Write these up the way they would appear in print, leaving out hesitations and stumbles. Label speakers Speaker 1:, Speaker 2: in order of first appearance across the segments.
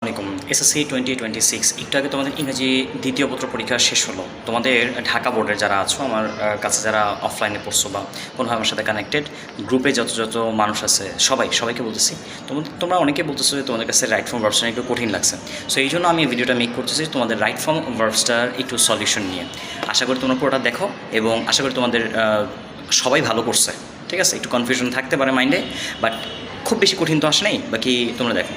Speaker 1: আসসালামাইকুম। এসএসসি 2026 একটু আগে তোমাদের ইংরেজি দ্বিতীয় পত্র পরীক্ষা শেষ হলো। তোমাদের ঢাকা বোর্ডের যারা আছো, আমার কাছে যারা অফলাইনে পড়ছো বা কোনোভাবে আমার সাথে কানেক্টেড, গ্রুপে যত যত মানুষ আছে সবাইকে বলতেছি, তোমরা অনেকে বলতেছো যে তোমাদের কাছে রাইট ফর্ম ভার্বসটা একটু কঠিন লাগছে। সো এই জন্য আমি ভিডিওটা মেক করতেছি তোমাদের রাইট ফর্ম ভার্বসটার একটু সলিউশন নিয়ে। আশা করি তোমরা পুরোটা দেখো এবং আশা করি তোমাদের সবাই ভালো করছে। ঠিক আছে, একটু কনফিউশন থাকতে পারে মাইন্ডে, বাট খুব বেশি কঠিন তো আসে নাই। বাকি তোমরা দেখো।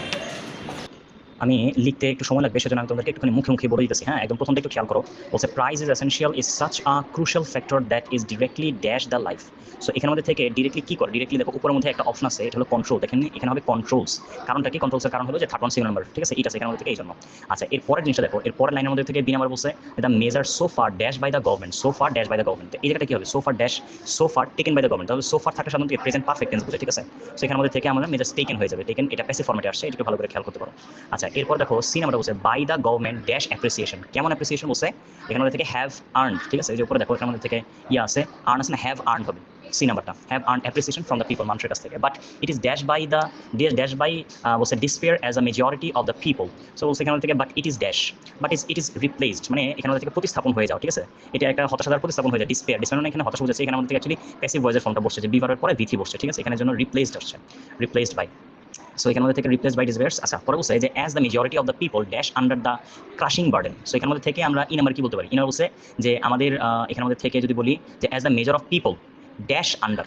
Speaker 2: আমি লিখতে একটু সময় লাগবে, সেজন্য আমি তোমাদেরকে একটুখানি মুখে মুখে বলে দিতেছি। হ্যাঁ, একদম প্রথমটা একটু খেয়াল করো। বলছে price is essential is such a crucial factor that is directly dash the life. So এখানের মধ্যে থেকে ডিরেক্টলি কি করে, ডিরেক্টলি দেখো উপরের মধ্যে একটা অপশন আছে, এটা হলো কন্ট্রোল। দেখেন এখানে হবে কন্ট্রোলস। কারণটা কি? কন্ট্রোলসের কারণ হলো যে থার্ড ওয়ান সিঙ্গল নাম্বার, ঠিক আছে, এইটা এখানের মধ্যে থেকে এই জন্য। আচ্ছা, এর পরের জিনিসটা দেখো, এর পরের লাইনের মধ্যে থেকে বি নাম্বার বলছে the measure so far dash by the government, so far dash by the government. এই জায়গাটা কি হবে? So far dash, so far taken by the government. তাহলে সো ফার থাকলে সাধারণত প্রেজেন্ট পারফেক্ট টেন্স বুঝে, ঠিক আছে। সো এখানের মধ্যে থেকে আমাদের মেজার টেকেন হয়ে যাবে, টেকেন এটা প্যাসিভ ফর্মেটে আসছে, এটাকে ভালো করে খেয়াল করতে পারো। আচ্ছা, এরপর দেখো সি নাম্বারটা বলছে by the government dash appreciation. কেমন অ্যাপ্রিসিয়েশন বলছে? এখানের মধ্যে থেকে হ্যাভ আর্নড, ঠিক আছে। এই যে উপরে দেখো এখানের মধ্যে থেকে আছে, আর্ন আছে না, হ্যাভ আর্নড হবে সি নাম্বারটা, have earn appreciation from the people, মানুষের কাছ থেকে। But it is dash by the dash by বলছে despair as a majority of the people. So বলছে এখান থেকে but it is dash, but it is replaced, মানে এখান থেকে প্রতিস্থাপন হয়ে যাও, ঠিক আছে। এটা একটা হতাশার প্রতিস্থাপন হয়ে যায়, ডিসপেয়ার। ডিসপেয়ার মানে এখানে হতাশা বুঝাচ্ছে, এখানে আমাদের থেকে অ্যাকচুয়ালি প্যাসিভ ভয়েসের ফর্মটা বসছে, যে বিভারের পরে ভিথি বসছে, ঠিক আছে। এখানের জন্য রিপ্লেসড আসছে, রিপ্লেসড বাই। সো এখানের মধ্যে থেকে রিপ্লেস বাই ডিসপেয়ার্স। আচ্ছা, পরে বলছে যে as the majority of the people dash under the crushing burden. So এখানের মধ্যে থেকে আমরা ই নাম্বার কি বলতে পারি? ই নাম্বার বলছে যে আমাদের এখানের মধ্যে থেকে যদি বলি যে as the major of people dash under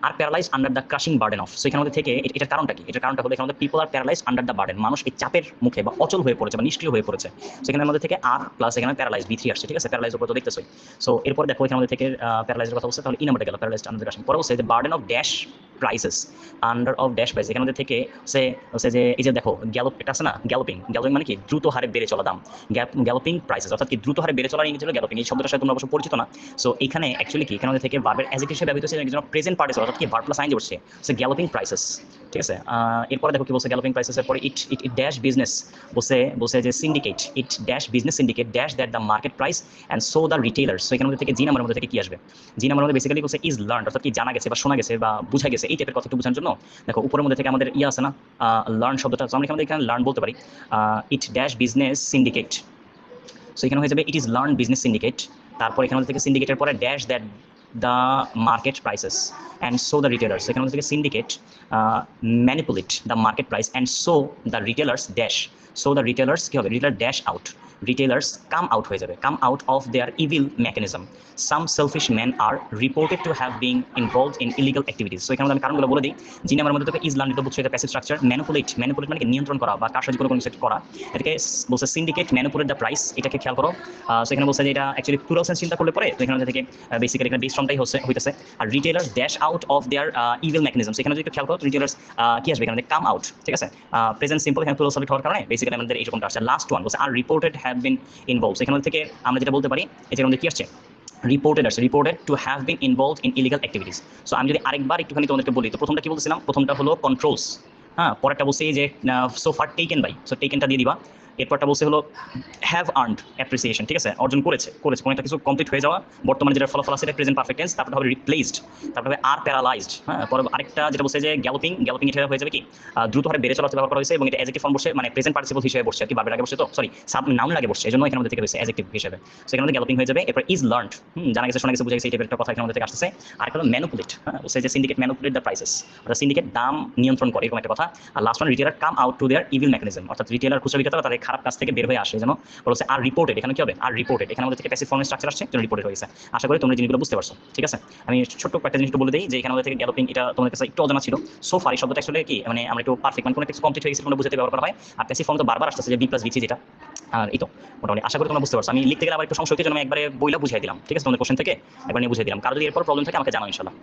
Speaker 2: are paralyze under the crushing burden of. So এখানের মধ্যে থেকে এটার কারণটা কি? এটার কারণটা হলো এখানে people are paralyze under the burden, মানুষ এই চাপের মুখে বা অচল হয়ে পড়েছে বা নিষ্ক্রিয় হয়ে পড়েছে। সেখানের মধ্যে থেকে আর প্লাস এখানে প্যারালাইজ বি থ্রি আসছে, ঠিক আছে। প্যারালাইজ উপর তো দেখতেছই। সো এরপর দেখো এখানের মধ্যে থেকে প্যারালাইজের কথা বলছে, তাহলে ই নাম্বারটা গেল প্যারালাইজ আন্ডার দ্য ক্রাশিং। পরে বলছে যে burden of dash prices under of dash price. এখানের মধ্যে থেকে হচ্ছে যে এই যে দেখো গ্যালপ, এটা আছে না, গ্যালপিং। গ্যালপিং মানে কি? দ্রুত হারে বেড়ে চলা দাম। গ্যালপিং প্রাইসেস অর্থাৎ কি দ্রুত হারে বেড়ে চলার ইংরেজি হলো গ্যালপিং। এই শব্দটার সাথে তোমরা অবশ্য পরিচিত না। সো এখানে অ্যাকচুয়ালি কি, এখানের মধ্যে থেকে ভার্বের অ্যাজেক্টিভ হিসেবে ব্যবহৃত হচ্ছে একজন প্রেজেন্ট পার্টিসিপল, অর্থাৎ কি ভার্ব প্লাস আইএনজি বসছে। সো গ্যালপিং প্রাইসেস, ঠিক আছে। এরপরে দেখো কি বলছে, গ্যালপিং প্রাইসেসের পরে ইট ইট ইট ড্যাশ বিজনেস বলছে যে syndicate, it dash business syndicate dash that the market price and so the retailers. So এখানের মধ্যে থেকে জি নাম্বারের মধ্যে থেকে কি আসবে? জি নাম্বারের মধ্যে বেসিক্যালি বলছে ইজ লার্ন, অর্থাৎ কি জানা গেছে বা শোনা গেছে বা বুঝা গেছে, এই টাইপের কথা একটু বোঝার জন্য দেখো উপরের মধ্যে থেকে আমাদের আছে না, লার্ন শব্দটা। তো আমরা এখানে লার্ন বলতে পারি it dash business syndicate. So এখানে হয়ে যাবে it is learn business syndicate. তারপর এখানে থেকে সিন্ডিকেটের পরে dash that the market prices and so the retailers. এখানে থেকে syndicate manipulate the market price and so the retailers dash, so the retailers কী হবে? Retailer dash out, retailers come out হয়ে যাবে, come out of their evil mechanism. Some selfish man are reported to have being involve in illegal activities. So এখানে আমি কারণগুলো বলে দিই। যিনি আমার মধ্যে থেকে ইজ লার্ন, এটা বুঝছো এটা প্যাসিভ স্ট্রাকচার। ম্যানিপুলেট, ম্যানিপুলেট মানে নিয়ন্ত্রণ করা বা কার সাথে কোনো কিছু করা, এটাকে বলছে সিন্ডিকেট ম্যানিপুলেট দ্য প্রাইস। এটাকে খেয়াল করো। সো এখানে বলছে যে এটা অ্যাকচুয়ালি প্লুরাল সেন্স চিন্তা করলে পরে, তো এখানে থেকে বেসিক্যালি এখানে বেস ফর্মটাই হইতেছে। আর retailer dash out of their evil mechanism. সেখানে যদি খেয়াল করো রিটেলার্স কি আসবে? এখানে কাম আউট, ঠিক আছে। প্রেজেন্ট সিম্পল, এখানে প্লুরাল সাবজেক্ট হওয়ার কারণে বেসিক্যালি আমাদের এইরকমটা আসছে। লাস্ট ওয়ান বলছে আর রিপোর্টেড হ্যাভ বিন ইনভলভ। এখানে থেকে আমরা যেটা বলতে পারি, এটার মধ্যে কি আসছে? রিপোর্টেড আসছে, reported to have been involve in illegal activities. So আমি যদি আরেকবার একটুখানি তোমাদেরকে বলি, তো প্রথমটা কি বলছিলাম? প্রথমটা হলো কন্ট্রোলস। হ্যাঁ, পরেরটা বলছি যে so far taken by, so টেকেনটা দিয়ে দিবা। এরপরটা বলছে হলো হ্যাভ আর্নড অ্যাপ্রিসিয়েশন, ঠিক আছে, অর্জন করেছে কোনো একটা কিছু কমপ্লিট হয়ে যাওয়া, বর্তমানে যেটা ফলাফল আছে এটা প্রেজেন্ট পারফেক্ট টেন্স। তারপরে হবে রিপ্লেসড, তারপরে হবে আর প্যারালাইজড। হ্যাঁ, পরে আরেকটা যেটা বলছে যে গ্যালপিং, গ্যালপিং এটা হয়ে যাবে কি দ্রুত হারে বেড়ে চলাতে ব্যবহার করা হয়েছে এবং এটা অ্যাজেক্টিভ ফর্ম বসে, মানে প্রেজেন্ট পার্টিসিপল হিসেবে বসছে, আর কি ভার্বের আগে বসছে, তো সরি সাব নাউন আগে বসছে, এজন্য এখানে মধ্যে থেকে হয়েছে অ্যাজেক্টিভ হিসেবে। সো এখানে গ্যালপিং হয়ে যাবে। এরপর ইজ লার্নড, জানা গেছে শোনা গেছে বুঝা গেছে, এই টাইপের একটা কথা এখানে মধ্যে থেকে আসছে। আর একটা হলো ম্যানিপুলেট, হ্যাঁ, বলছে যে সিন্ডিকেট ম্যানিপুলেট দ্য প্রাইসেস, অর্থাৎ সিন্ডিকেট দাম নিয়ন্ত্রণ করে, এরকম একটা কথা। আর last one retailer come out to their evil mechanism, অর্থাৎ রিটেলার খুচরা বিক্রেতারা তাদের খারাপ কাজ থেকে বের হয়ে আসে যেন বলছে। আর রিপোর্টেড, এখানে কি হবে? আর রিপোর্টেড, এখানে আমাদের থেকে প্যাসিভ ফর্মের স্ট্রাকচার আসছে, যেন রিপোর্টেড হয়েছে। আশা করি তোমরা জিনিসগুলো বুঝতে পারছো, ঠিক আছে। আমি ছোট্ট একটা জিনিস বলে দিই যে এখানে আমাদের থেকে গ্যালপিং এটা তোমাদের কাছে একটু অজানা ছিল। সো ফার এই শব্দটা আসলে কি, মানে আমরা একটু পারফেক্ট, মানে কোনো একটা কমপ্লিট হয়ে গেছে কোনো বুঝতে ব্যবহার করা হয়। আর প্যাসিভ ফর্ম তো বারবার আসছে যে বি প্লাস বিসি যেটা। আর এই তো মোটামুটি আশা করি তোমরা বুঝতে পারছো। আমি লিখতে গেলে আবার একটু সমস্যা হইতে জন্য আমি একবারে বইলা বুঝাই দিলাম, ঠিক আছে, তোমাদের কোশ্চেন থেকে একবার নিয়ে বুঝিয়ে দিলাম। কারো যদি এরপর প্রবলেম থাকে আমাকে জানাও ইনশাল্লাহ।